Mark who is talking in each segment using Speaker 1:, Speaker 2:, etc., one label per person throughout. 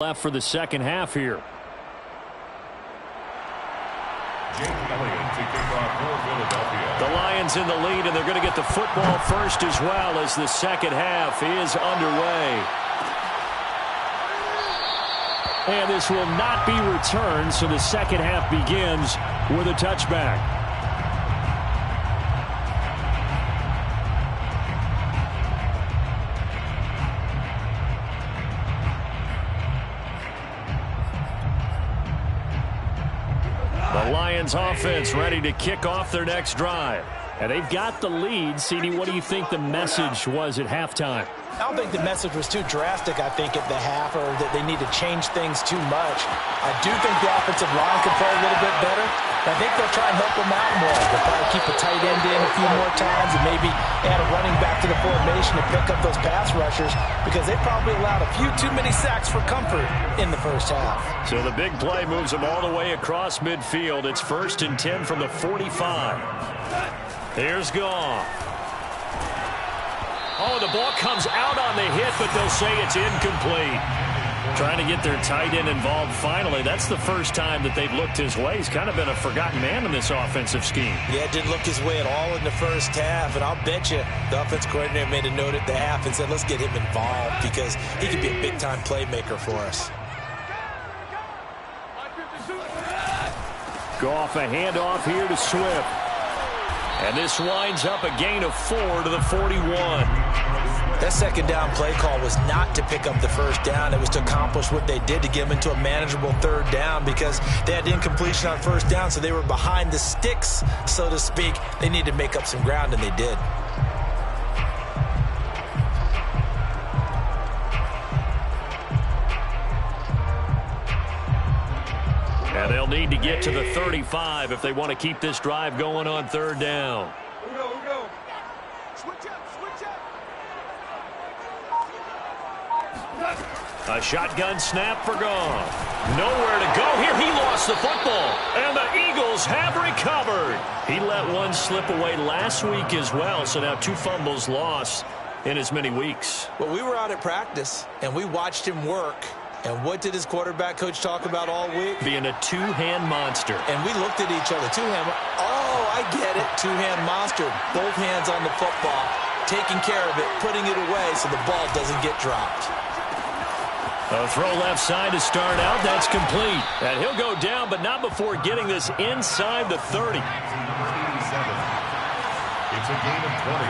Speaker 1: Left for the second half here. The Lions in the lead, and they're going to get the football first as well as the second half is underway. And this will not be returned, so the second half begins with a touchback. The Lions offense ready to kick off their next drive. And they've got the lead. CD, what do you think the message was at halftime?
Speaker 2: I don't think the message was too drastic, I think, at the half, or that they need to change things too much. I do think the offensive line can play a little bit better. I think they'll try and help them out more. They'll probably keep a tight end in a few more times and maybe add a running back to the formation to pick up those pass rushers, because they probably allowed a few too many sacks for comfort in the first half. So
Speaker 1: the big play moves them all the way across midfield. It's 1st and 10 from the 45. Here's Goff. Oh, the ball comes out on the hit, but they'll say it's incomplete. Trying to get their tight end involved finally. That's the first time that they've looked his way. He's kind of been a forgotten man in this offensive scheme.
Speaker 2: Yeah, it didn't look his way at all in the first half, and I'll bet you the offense coordinator made a note at the half and said, let's get him involved because he could be a big-time playmaker for us.
Speaker 1: Goff, a handoff here to Swift. And this winds up a gain of 4 to the 41.
Speaker 2: That second down play call was not to pick up the first down. It was to accomplish what they did to get them into a manageable third down because they had incompletion on first down, so they were behind the sticks, so to speak. They needed to make up some ground, and they did.
Speaker 1: And they'll need to get to the 35 if they want to keep this drive going on third down.
Speaker 3: We go. Switch up.
Speaker 1: A shotgun snap for Goff. Nowhere to go here. He lost the football. And the Eagles have recovered. He let one slip away last week as well, so now 2 fumbles lost in as many weeks.
Speaker 2: Well, we were out at practice, and we watched him work. And what did his quarterback coach talk about all week?
Speaker 1: Being a two-hand monster.
Speaker 2: And we looked at each other. Two-hand. Oh, I get it. Two-hand monster. Both hands on the football. Taking care of it. Putting it away so the ball doesn't get dropped.
Speaker 1: A throw left side to start out. That's complete. And he'll go down, but not before getting this inside the 30.
Speaker 3: It's a gain of 20.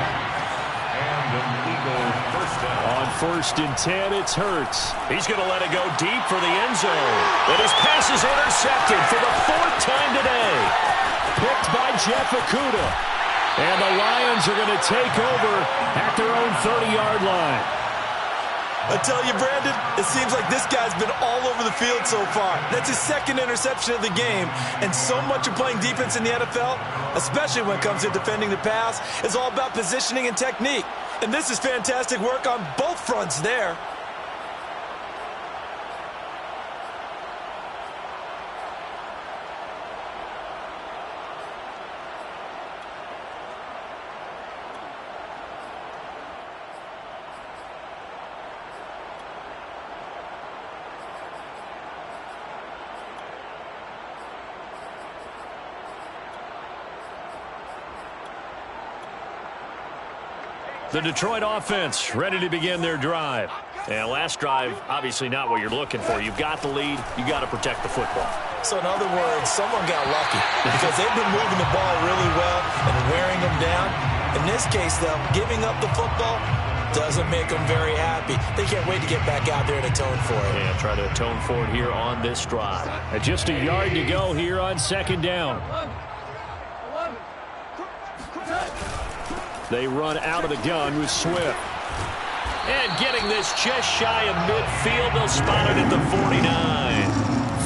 Speaker 3: And an Eagle first down.
Speaker 1: On 1st and 10, it's Hurts. He's going to let it go deep for the end zone. And his pass is intercepted for the 4th time today. Picked by Jeff Okudah. And the Lions are going to take over at their own 30-yard line.
Speaker 2: I tell you, Brandon, it seems like this guy's been all over the field so far. That's his 2nd interception of the game. And so much of playing defense in the NFL, especially when it comes to defending the pass, is all about positioning and technique. And this is fantastic work on both fronts there.
Speaker 1: The Detroit offense ready to begin their drive. And last drive, obviously not what you're looking for. You've got the lead. You got to protect the football.
Speaker 2: So in other words, someone got lucky because they've been moving the ball really well and wearing them down. In this case, though, giving up the football doesn't make them very happy. They can't wait to get back out there and atone for it.
Speaker 1: Yeah, try to atone for it here on this drive. And just a yard to go here on 2nd down. They run out of the gun with Swift. And getting this just shy of midfield, they'll spot it at the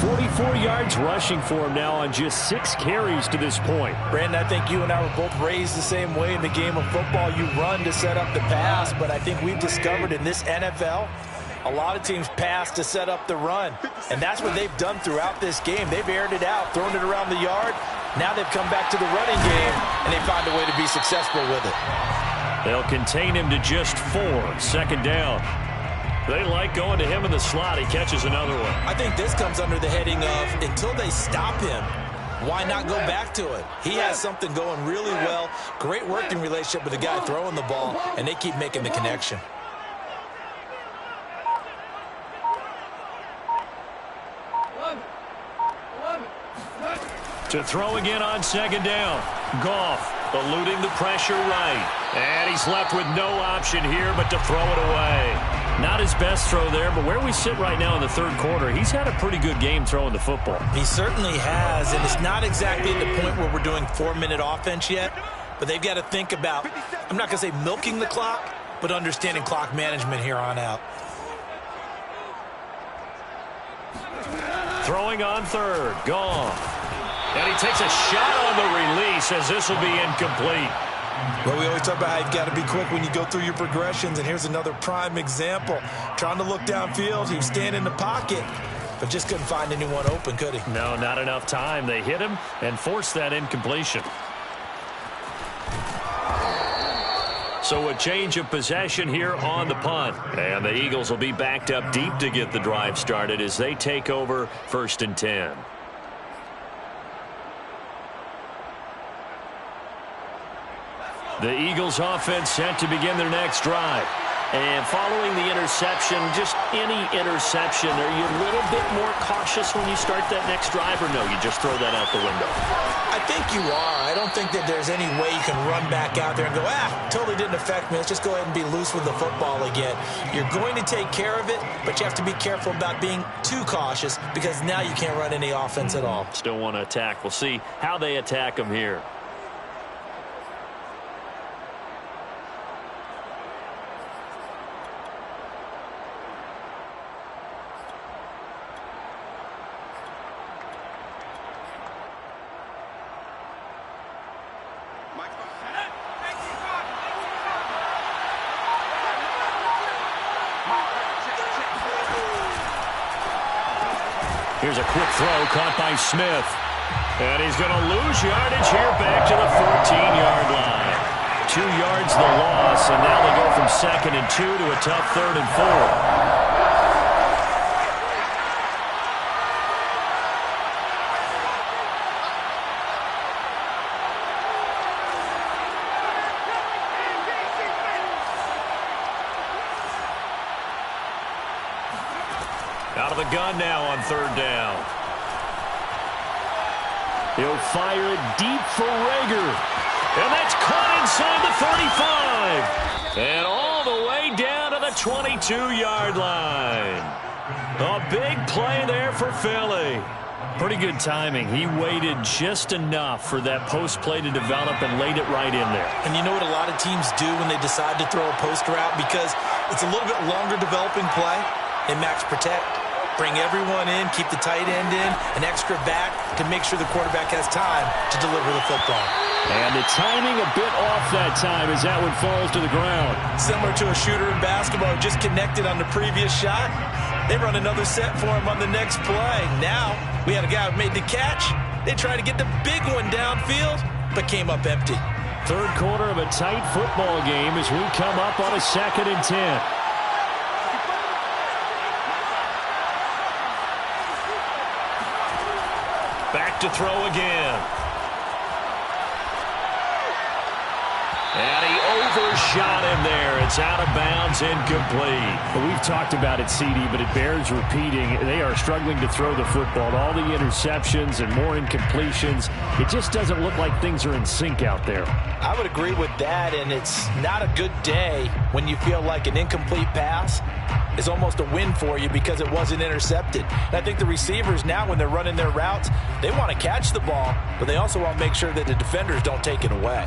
Speaker 1: 49. 44 yards rushing for him now on just 6 carries to this point.
Speaker 2: Brandon, I think you and I were both raised the same way in the game of football. You run to set up the pass, but I think we've discovered in this NFL, a lot of teams pass to set up the run. And that's what they've done throughout this game. They've aired it out, thrown it around the yard. Now they've come back to the running game, and they found a way to be successful with it.
Speaker 1: They'll contain him to just 4. 2nd down. They like going to him in the slot. He catches another one.
Speaker 2: I think this comes under the heading of until they stop him, why not go back to it? He has something going really well. Great working relationship with the guy throwing the ball, and they keep making the connection.
Speaker 1: To throw again on second down. Goff eluding the pressure right. And he's left with no option here but to throw it away. Not his best throw there, but where we sit right now in the third quarter, he's had a pretty good game throwing the football.
Speaker 2: He certainly has, and it's not exactly at the point where we're doing 4-minute offense yet, but they've got to think about, I'm not going to say milking the clock, but understanding clock management here on out.
Speaker 1: Throwing on third. Goff. And he takes a shot on the release as this will be incomplete.
Speaker 2: Well, we always talk about how you've got to be quick when you go through your progressions, and here's another prime example. Trying to look downfield, he was standing in the pocket, but just couldn't find anyone open, could he?
Speaker 1: No, not enough time. They hit him and forced that incompletion. So a change of possession here on the punt. And the Eagles will be backed up deep to get the drive started as they take over 1st and 10. The Eagles offense set to begin their next drive. And following the interception, just any interception, are you a little bit more cautious when you start that next drive, or no, you just throw that out the window?
Speaker 2: I think you are. I don't think that there's any way you can run back out there and go, totally didn't affect me. Let's just go ahead and be loose with the football again. You're going to take care of it, but you have to be careful about being too cautious because now you can't run any offense at all.
Speaker 1: Still want to attack. We'll see how they attack them here. Here's a quick throw caught by Smith. And he's going to lose yardage here back to the 14-yard line. 2 yards the loss, and now they go from 2nd and 2 to a tough 3rd and 4. Out of the gun now on 3rd down. He'll fire it deep for Rager. And that's caught inside the 35. And all the way down to the 22-yard line. A big play there for Philly. Pretty good timing. He waited just enough for that post play to develop and laid it right in there.
Speaker 2: And you know what a lot of teams do when they decide to throw a post route? Because it's a little bit longer developing play. They max protect. Bring everyone in, keep the tight end in, an extra back to make sure the quarterback has time to deliver the football.
Speaker 1: And the timing a bit off that time as that one falls to the ground.
Speaker 2: Similar to a shooter in basketball, just connected on the previous shot. They run another set for him on the next play. Now, we had a guy who made the catch. They tried to get the big one downfield, but came up empty.
Speaker 1: Third quarter of a tight football game as we come up on a 2nd and 10. Back to throw again. And he overshot him there. It's out of bounds, incomplete.
Speaker 4: Well, we've talked about it, CD, but it bears repeating. They are struggling to throw the football. All the interceptions and more incompletions. It just doesn't look like things are in sync out there.
Speaker 2: I would agree with that, and it's not a good day when you feel like an incomplete pass is almost a win for you because it wasn't intercepted. And I think the receivers now, when they're running their routes, they want to catch the ball, but they also want to make sure that the defenders don't take it away.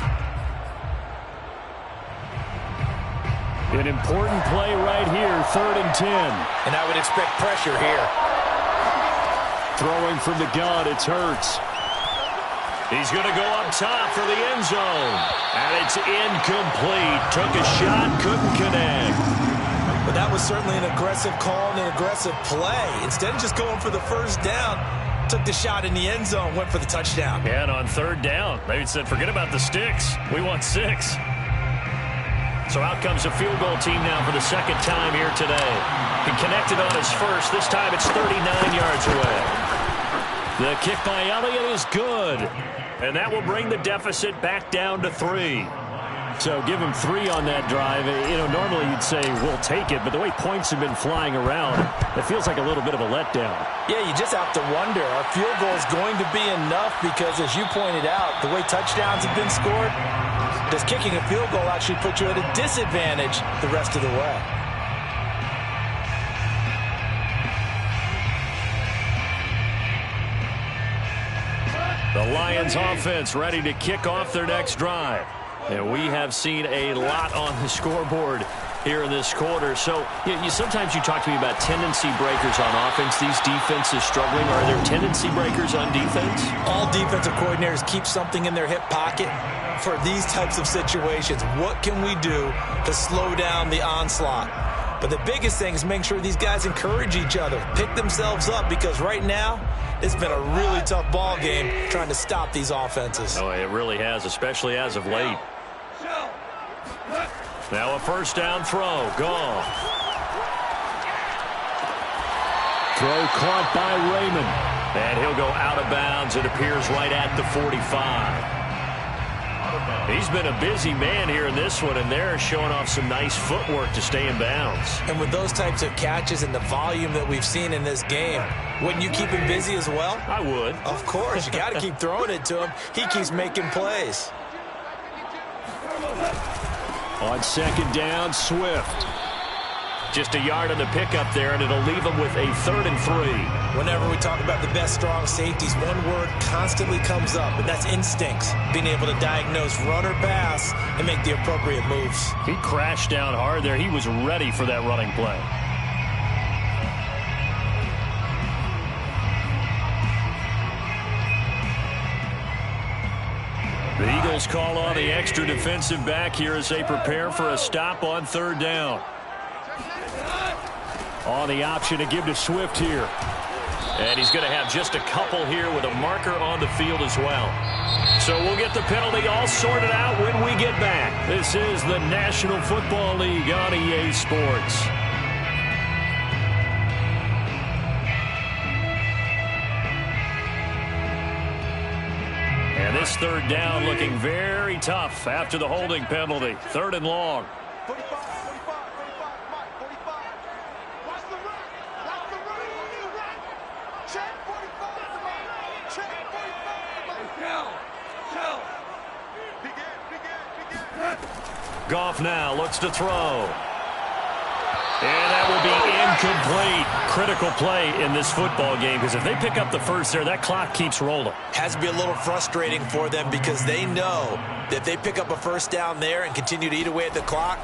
Speaker 4: An important play right here, 3rd and 10.
Speaker 2: And I would expect pressure here.
Speaker 4: Throwing from the gun, it's Hurts.
Speaker 1: He's going to go up top for the end zone. And it's incomplete. Took a shot, couldn't connect.
Speaker 2: But that was certainly an aggressive call and an aggressive play. Instead of just going for the first down, took the shot in the end zone, went for the touchdown.
Speaker 1: And on 3rd down, they said, forget about the sticks. We want 6. So out comes a field goal team now for the second time here today. He connected on his first. This time it's 39 yards away. The kick by Elliott is good. And that will bring the deficit back down to 3.
Speaker 4: So give him 3 on that drive. You know, normally you'd say we'll take it, but the way points have been flying around, it feels like a little bit of a letdown.
Speaker 2: Yeah, you just have to wonder, are field goals going to be enough? Because as you pointed out, the way touchdowns have been scored, does kicking a field goal actually put you at a disadvantage the rest of the way?
Speaker 1: The Lions offense ready to kick off their next drive. And we have seen a lot on the scoreboard here in this quarter. So sometimes you talk to me about tendency breakers on offense. These defenses struggling. Are there tendency breakers on defense?
Speaker 2: All defensive coordinators keep something in their hip pocket for these types of situations. What can we do to slow down the onslaught? But the biggest thing is making sure these guys encourage each other, pick themselves up, because right now it's been a really tough ball game trying to stop these offenses.
Speaker 1: Oh, it really has, especially as of late. Now a first down throw. Gone.
Speaker 4: Throw caught by Raymond.
Speaker 1: And he'll go out of bounds. It appears right at the 45. He's been a busy man here in this one, and they're showing off some nice footwork to stay in bounds.
Speaker 2: And with those types of catches and the volume that we've seen in this game, wouldn't you keep him busy as well?
Speaker 1: I would.
Speaker 2: Of course. You got to keep throwing it to him. He keeps making plays.
Speaker 4: On second down, Swift.
Speaker 1: Just a yard on the pickup there, and it'll leave him with a 3rd and 3.
Speaker 2: Whenever we talk about the best strong safeties, one word constantly comes up, and that's instincts. Being able to diagnose run or pass and make the appropriate moves.
Speaker 4: He crashed down hard there. He was ready for that running play.
Speaker 1: The Eagles call on the extra defensive back here as they prepare for a stop on 3rd down.
Speaker 4: On the option to give to Swift here.
Speaker 1: And he's going to have just a couple here with a marker on the field as well. So we'll get the penalty all sorted out when we get back. This is the National Football League on EA Sports. And this 3rd down looking very tough after the holding penalty. 3rd and long. Goff now looks to throw. And that will be incomplete. Critical play in this football game, because if they pick up the first there, that clock keeps rolling.
Speaker 2: Has to be a little frustrating for them, because they know that if they pick up a first down there and continue to eat away at the clock,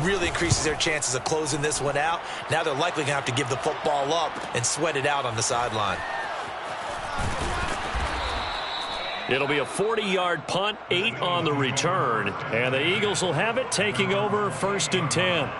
Speaker 2: really increases their chances of closing this one out. Now they're likely going to have to give the football up and sweat it out on the sideline.
Speaker 1: It'll be a 40-yard punt, 8 on the return, and the Eagles will have it, taking over 1st and 10.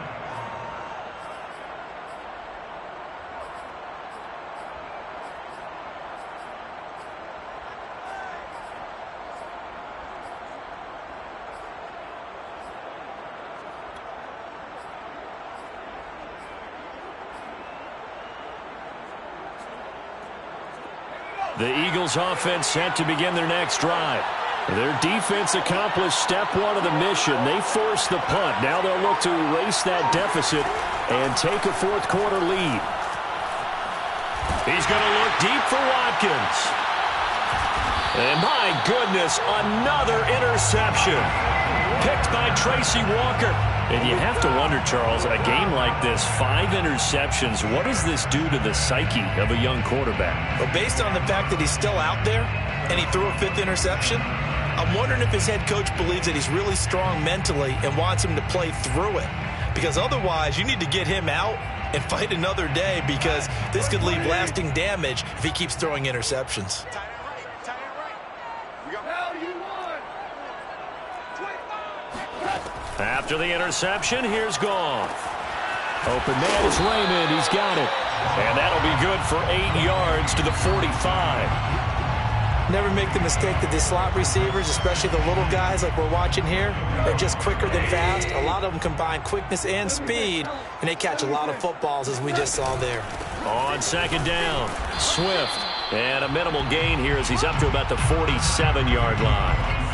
Speaker 1: The Eagles offense set to begin their next drive. Their defense accomplished step 1 of the mission. They forced the punt. Now they'll look to erase that deficit and take a 4th quarter lead. He's going to look deep for Watkins. And my goodness, another interception. Picked by Tracy Walker. And you have to wonder, Charles, a game like this, 5 interceptions, what does this do to the psyche of a young quarterback?
Speaker 2: Well, based on the fact that he's still out there and he threw a 5th interception, I'm wondering if his head coach believes that he's really strong mentally and wants him to play through it. Because otherwise, you need to get him out and fight another day, because this could leave lasting damage if he keeps throwing interceptions.
Speaker 1: After the interception, here's Goff.
Speaker 4: Open man is Raymond. He's got it.
Speaker 1: And that'll be good for 8 yards to the 45.
Speaker 2: Never make the mistake that the slot receivers, especially the little guys like we're watching here, are just quicker than fast. A lot of them combine quickness and speed, and they catch a lot of footballs, as we just saw there.
Speaker 1: On second down, Swift. And a minimal gain here as he's up to about the 47-yard line.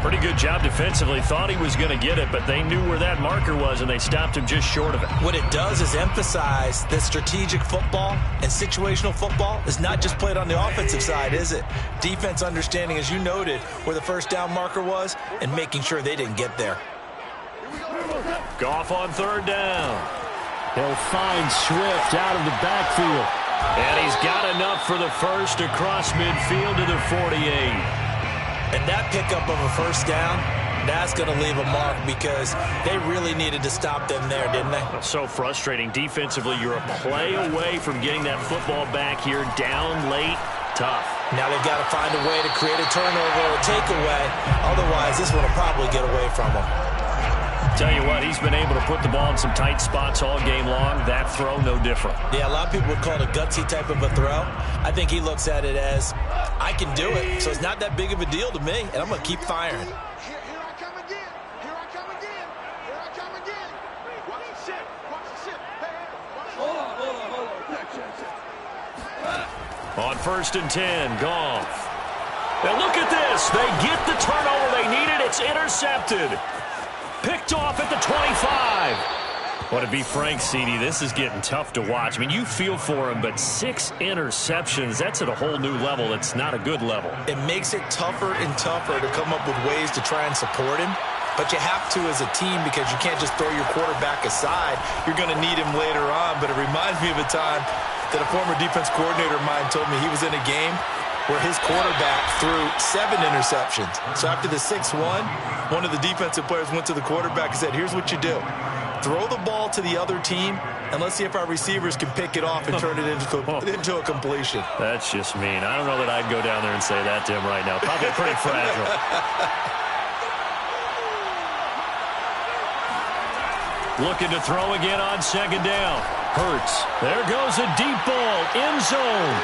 Speaker 1: Pretty good job defensively. Thought he was going to get it, but they knew where that marker was, and they stopped him just short of it.
Speaker 2: What it does is emphasize that strategic football and situational football is not just played on the offensive side, is it? Defense understanding, as you noted, where the first down marker was and making sure they didn't get there.
Speaker 1: Goff on third down.
Speaker 4: He'll find Swift out of the backfield.
Speaker 1: And he's got enough for the first across midfield to the 48.
Speaker 2: And that pickup of a first down, that's going to leave a mark because they really needed to stop them there, didn't they?
Speaker 1: So frustrating. Defensively, you're a play away from getting that football back here down late. Tough.
Speaker 2: Now they've got to find a way to create a turnover or a takeaway. Otherwise, this one will probably get away from them.
Speaker 1: Tell you what, he's been able to put the ball in some tight spots all game long. That throw, no different.
Speaker 2: Yeah, a lot of people would call it a gutsy type of a throw. I think he looks at it as, I can do it, so it's not that big of a deal to me, and I'm going to keep firing.
Speaker 5: Here I come again. Here I come again. Here I come again. Watch the ship. Watch the ship. Hey, hold on.
Speaker 1: On first and 10, Goff. And look at this. They get the turnover they needed. It's intercepted. Picked off at the 25. Well, to be frank, CD, this is getting tough to watch. I mean, you feel for him, but 6 interceptions, that's at a whole new level. It's not a good level.
Speaker 2: It makes it tougher and tougher to come up with ways to try and support him. But you have to as a team because you can't just throw your quarterback aside. You're going to need him later on. But it reminds me of a time that a former defense coordinator of mine told me he was in a game where his quarterback threw 7 interceptions. So after the 6-1, one of the defensive players went to the quarterback and said, here's what you do. Throw the ball to the other team, and let's see if our receivers can pick it off and turn it into a completion.
Speaker 1: That's just mean. I don't know that I'd go down there and say that to him right now. Probably pretty fragile. Looking to throw again on second down. Hurts. There goes a deep ball. End zone.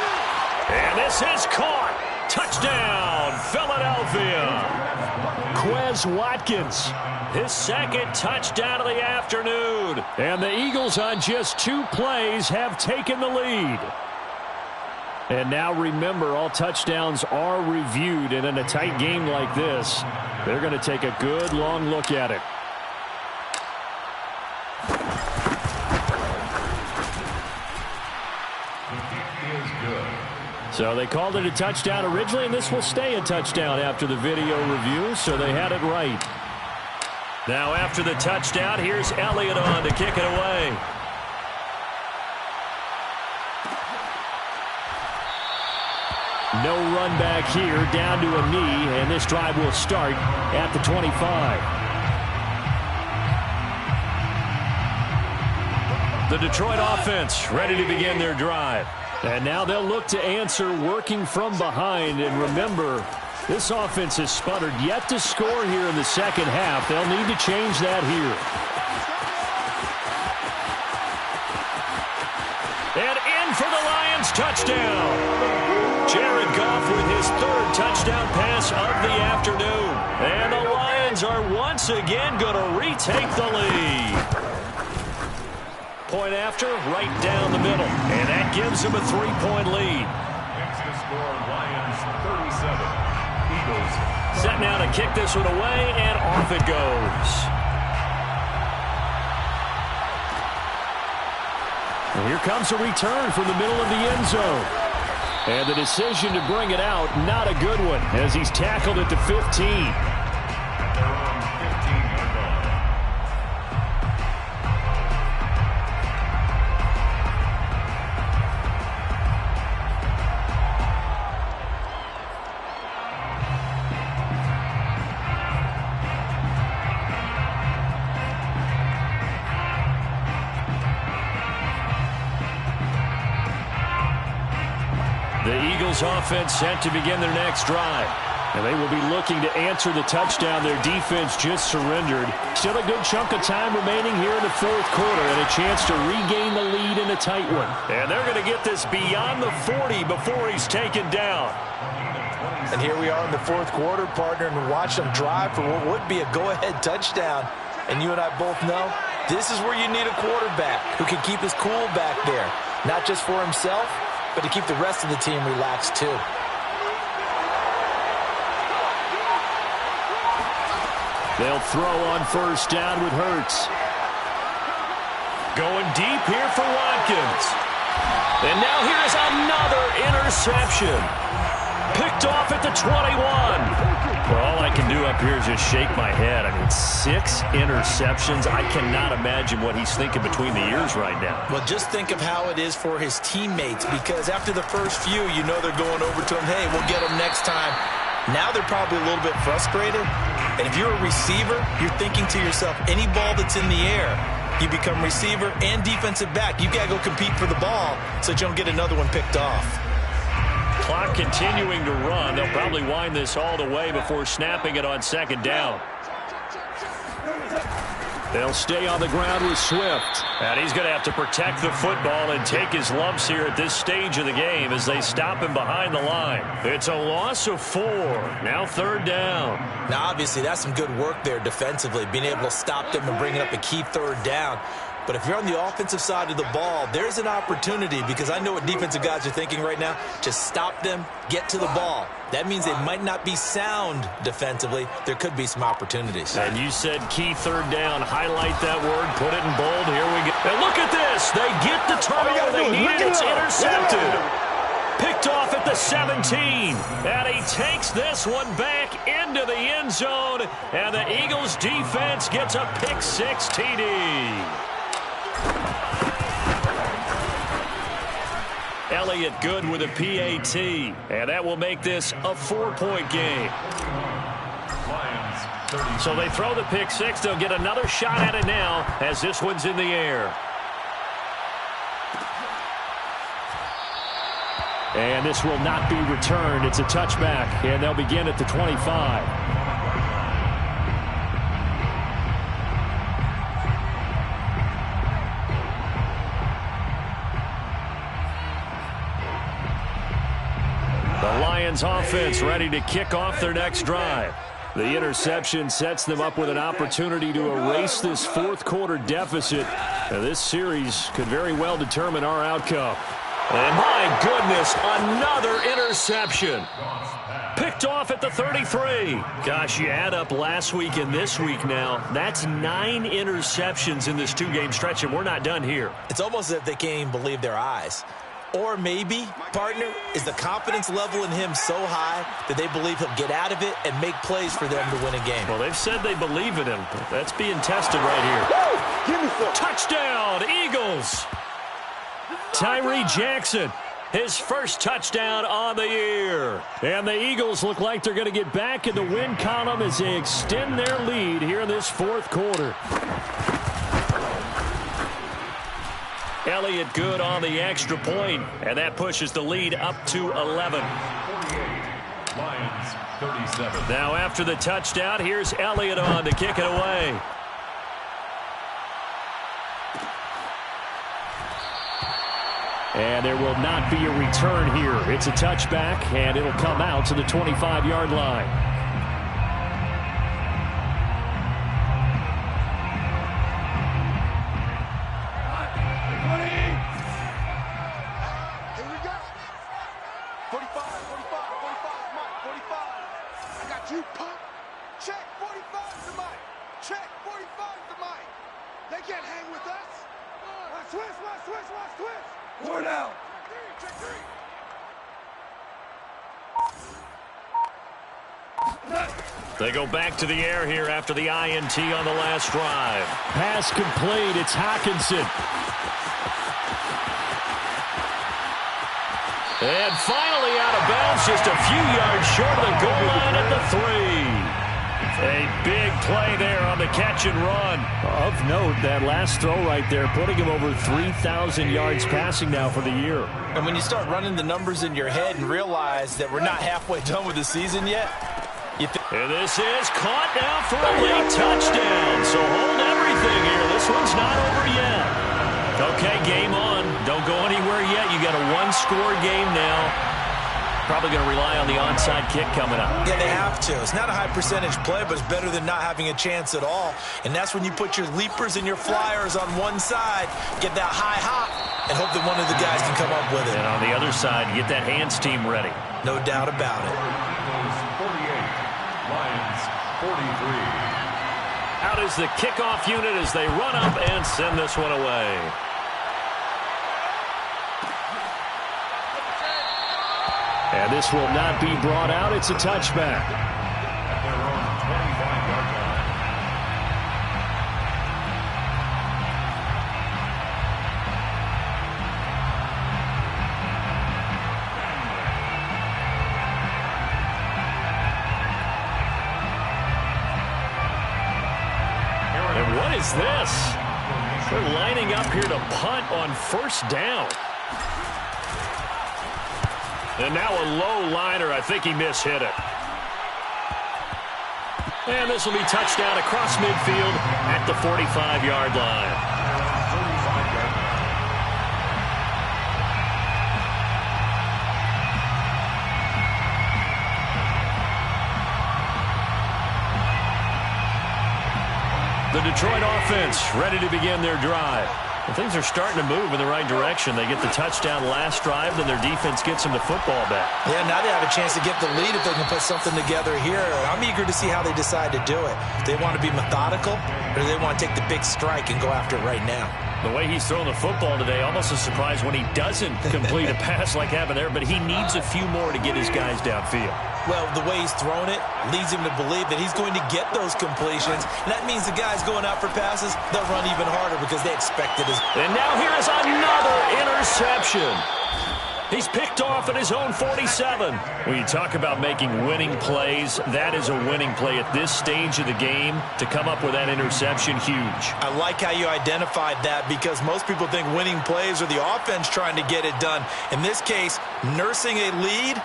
Speaker 1: And this is caught. Touchdown, Philadelphia.
Speaker 4: Quez Watkins.
Speaker 1: His second touchdown of the afternoon.
Speaker 4: And the Eagles on just 2 plays have taken the lead. And now remember, all touchdowns are reviewed. And in a tight game like this, they're going to take a good long look at it. So they called it a touchdown originally, and this will stay a touchdown after the video review, so they had it right.
Speaker 1: Now after the touchdown, here's Elliott on to kick it away.
Speaker 4: No run back here, down to a knee, and this drive will start at the 25.
Speaker 1: The Detroit offense ready to begin their drive.
Speaker 4: And now they'll look to answer working from behind. And remember, this offense has sputtered yet to score here in the second half. They'll need to change that here.
Speaker 1: And in for the Lions touchdown. Jared Goff with his 3rd touchdown pass of the afternoon. And the Lions are once again going to retake the lead. Point after, right down the middle. And that gives them a 3-point lead.
Speaker 3: Extra score, Lions 37, Eagles.
Speaker 1: Set now to kick this one away, and off it goes.
Speaker 4: And here comes a return from the middle of the end zone. And the decision to bring it out, not a good one, as he's tackled at the 15.
Speaker 3: They're on 15-yard line.
Speaker 1: The Eagles offense set to begin their next drive.
Speaker 4: And they will be looking to answer the touchdown their defense just surrendered. Still a good chunk of time remaining here in the fourth quarter and a chance to regain the lead in a tight one.
Speaker 1: And they're going to get this beyond the 40 before he's taken down.
Speaker 2: And here we are in the fourth quarter, partner, and watch them drive for what would be a go-ahead touchdown. And you and I both know this is where you need a quarterback who can keep his cool back there, not just for himself, but to keep the rest of the team relaxed too.
Speaker 4: They'll throw on first down with Hurts.
Speaker 1: Going deep here for Watkins. And now here's another interception. Picked off at the 21.
Speaker 4: Well, all I can do up here is just shake my head. I mean, 6 interceptions. I cannot imagine what he's thinking between the ears right now.
Speaker 2: Well, just think of how it is for his teammates, because after the first few, you know they're going over to him, hey, we'll get him next time. Now they're probably a little bit frustrated. And if you're a receiver, you're thinking to yourself, any ball that's in the air, you become receiver and defensive back. You got to go compete for the ball so that you don't get another one picked off.
Speaker 4: Clock continuing to run. They'll probably wind this all the way before snapping it on second down. They'll stay on the ground with Swift.
Speaker 1: And he's going to have to protect the football and take his lumps here at this stage of the game as they stop him behind the line. It's a loss of 4. Now third down.
Speaker 2: Now, obviously, that's some good work there defensively, being able to stop them and bringing up a key third down. But if you're on the offensive side of the ball, there's an opportunity, because I know what defensive guys are thinking right now. Just stop them, get to the ball. That means they might not be sound defensively. There could be some opportunities.
Speaker 4: And you said key third down. Highlight that word. Put it in bold. Here we go.
Speaker 1: And look at this. They get the turnover they needed. It's intercepted. Picked off at the 17. And he takes this one back into the end zone. And the Eagles defense gets a pick-6 TD. Elliott good with a PAT, and that will make this a 4-point game. So they throw the pick-6. They'll get another shot at it now as this one's in the air.
Speaker 4: And this will not be returned. It's a touchback, and they'll begin at the 25. The Lions offense ready to kick off their next drive. The interception sets them up with an opportunity to erase this fourth quarter deficit. Now, this series could very well determine our outcome.
Speaker 1: And my goodness, another interception. Picked off at the 33.
Speaker 4: Gosh, you add up last week and this week now. That's 9 interceptions in this 2-game stretch, and we're not done here.
Speaker 2: It's almost as if they can't even believe their eyes. Or maybe, partner, is the confidence level in him so high that they believe he'll get out of it and make plays for them to win a game.
Speaker 4: Well, they've said they believe in him. That's being tested right here.
Speaker 1: Touchdown, Eagles.
Speaker 4: Tyree Jackson, his first touchdown on the year. And the Eagles look like they're going to get back in the win column as they extend their lead here in this fourth quarter.
Speaker 1: Elliott good on the extra point, and that pushes the lead up to 11.
Speaker 3: Lions 37.
Speaker 1: Now after the touchdown, here's Elliott on to kick it away.
Speaker 4: And there will not be a return here. It's a touchback, and it'll come out to the 25-yard line.
Speaker 1: They go back to the air here after the INT on the last drive.
Speaker 4: Pass complete. It's Hockenson.
Speaker 1: And finally out of bounds, just a few yards short of the goal line at the 3. A big play there on the catch and run.
Speaker 4: Of note, that last throw right there, putting him over 3,000 yards passing now for the year.
Speaker 2: And when you start running the numbers in your head and realize that we're not halfway done with the season yet,
Speaker 4: And this is caught now for a late touchdown. So hold everything here. This one's not over yet. Okay, game on. Don't go anywhere yet. You got a one-score game now. Probably going to rely on the onside kick coming up.
Speaker 2: Yeah, they have to. It's not a high-percentage play, but it's better than not having a chance at all. And that's when you put your leapers and your flyers on one side, get that high hop, and hope that one of the guys can come up with it.
Speaker 4: And on the other side, get that hands team ready.
Speaker 2: No doubt about it.
Speaker 3: Eagles 48, Lions 43.
Speaker 4: Out is the kickoff unit as they run up and send this one away. And this will not be brought out. It's a touchback.
Speaker 3: At their own 25-yard line.
Speaker 4: And what is this? They're lining up here to punt on first down. And now a low liner. I think he mishit it. And this will be touchdown across midfield at the 45-yard line.
Speaker 3: 35-yard line.
Speaker 4: The Detroit offense ready to begin their drive. And things are starting to move in the right direction. They get the touchdown last drive, then their defense gets them the football back.
Speaker 2: Yeah, now they have a chance to get the lead if they can put something together here. I'm eager to see how they decide to do it. Do they want to be methodical, or do they want to take the big strike and go after it right now?
Speaker 4: The way he's throwing the football today, almost a surprise when he doesn't complete a pass like happened there, but he needs a few more to get his guys downfield.
Speaker 2: Well, the way he's thrown it leads him to believe that he's going to get those completions. And that means the guys going out for passes, they'll run even harder because they expect it.
Speaker 4: And now here is another interception. He's picked off at his own 47. When you talk about making winning plays, that is a winning play at this stage of the game. To come up with that interception, huge.
Speaker 2: I like how you identified that because most people think winning plays are the offense trying to get it done. In this case, nursing a lead,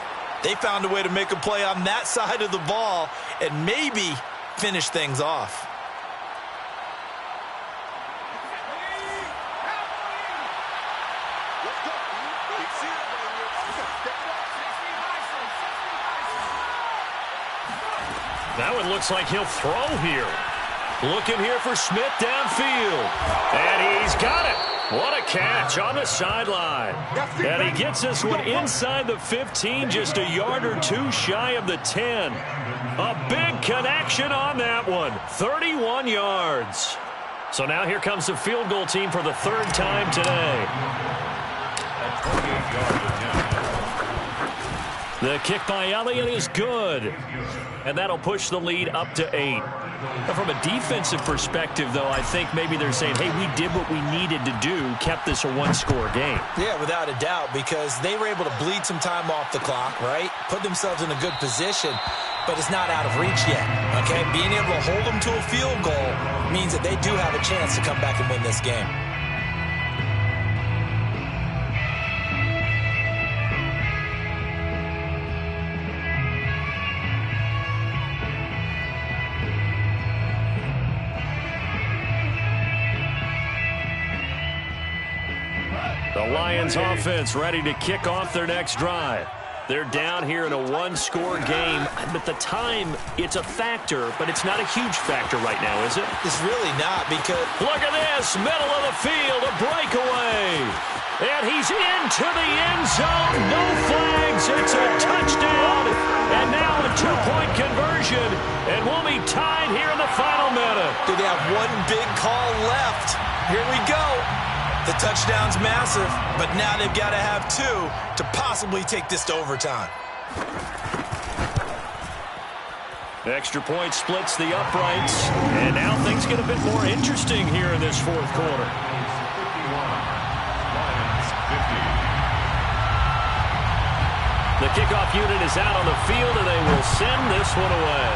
Speaker 2: they found a way to make a play on that side of the ball and maybe finish things off.
Speaker 4: That one looks like he'll throw here. Looking here for Smith downfield. And he's got it. What a catch on the sideline. And he gets this one inside the 15, just a yard or two shy of the 10. A big connection on that one. 31 yards. So now here comes the field goal team for the third time today.
Speaker 3: At 28-yard attempt.
Speaker 4: The kick by Elliott is good. And that'll push the lead up to 8. Now, from a defensive perspective, though, I think maybe they're saying, hey, we did what we needed to do, kept this a one-score game.
Speaker 2: Yeah, without a doubt, because they were able to bleed some time off the clock, right? Put themselves in a good position, but it's not out of reach yet, okay? Being able to hold them to a field goal means that they do have a chance to come back and win this game.
Speaker 4: The Lions offense ready to kick off their next drive. They're down here in a one-score game, but the time, it's a factor, but it's not a huge factor right now, is it?
Speaker 2: It's really not because...
Speaker 4: Look at this, middle of the field, a breakaway. And he's into the end zone, no flags, it's a touchdown. And now a two-point conversion, and we'll be tied here in the final minute.
Speaker 2: Do they have one big call left? Here we go. The touchdown's massive, but now they've got to have two to possibly take this to overtime.
Speaker 4: The extra point splits the uprights, and now things get a bit more interesting here in this fourth quarter.
Speaker 3: Lions 50.
Speaker 4: The kickoff unit is out on the field, and they will send this one away.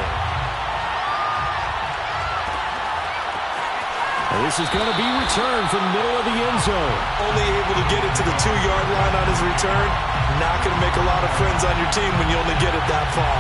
Speaker 4: This is going to be returned from the middle of the end zone.
Speaker 2: Only able to get it to the 2-yard line on his return. Not going to make a lot of friends on your team when you only get it that far.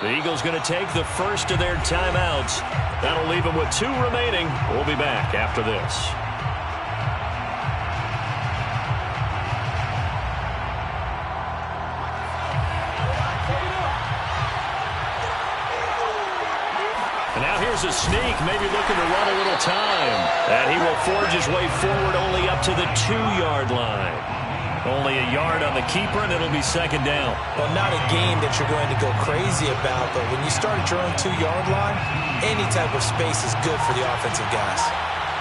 Speaker 4: The Eagles going to take the first of their timeouts. That'll leave them with 2 remaining. We'll be back after this. And now here's a sneak, maybe looking to run a little time. And he will forge his way forward only up to the 2-yard line. Only a yard on the keeper, and it'll be second down.
Speaker 2: Well, not a game that you're going to go crazy about, but when you start at your own 2-yard line, any type of space is good for the offensive guys.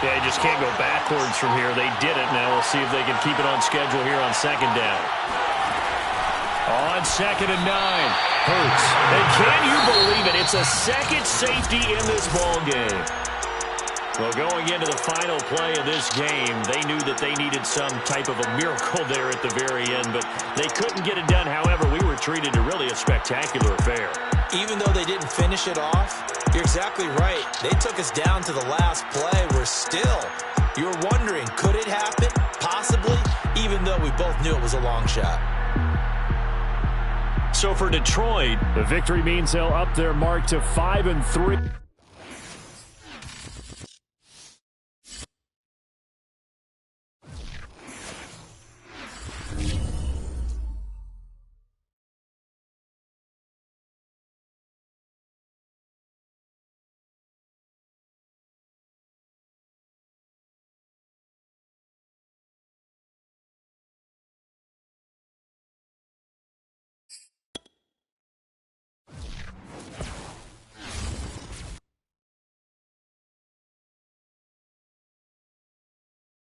Speaker 4: Yeah, you just can't go backwards from here. They did it. Now we'll see if they can keep it on schedule here on second down. On 2nd and 9. Hurts. And can you believe it? It's a second safety in this ball game. Well, going into the final play of this game, they knew that they needed some type of a miracle there at the very end, but they couldn't get it done. However, we were treated to really a spectacular affair.
Speaker 2: Even though they didn't finish it off, you're exactly right. They took us down to the last play. We're still, you were wondering, could it happen? Possibly, even though we both knew it was a long shot.
Speaker 4: So for Detroit, the victory means they'll up their mark to 5-3.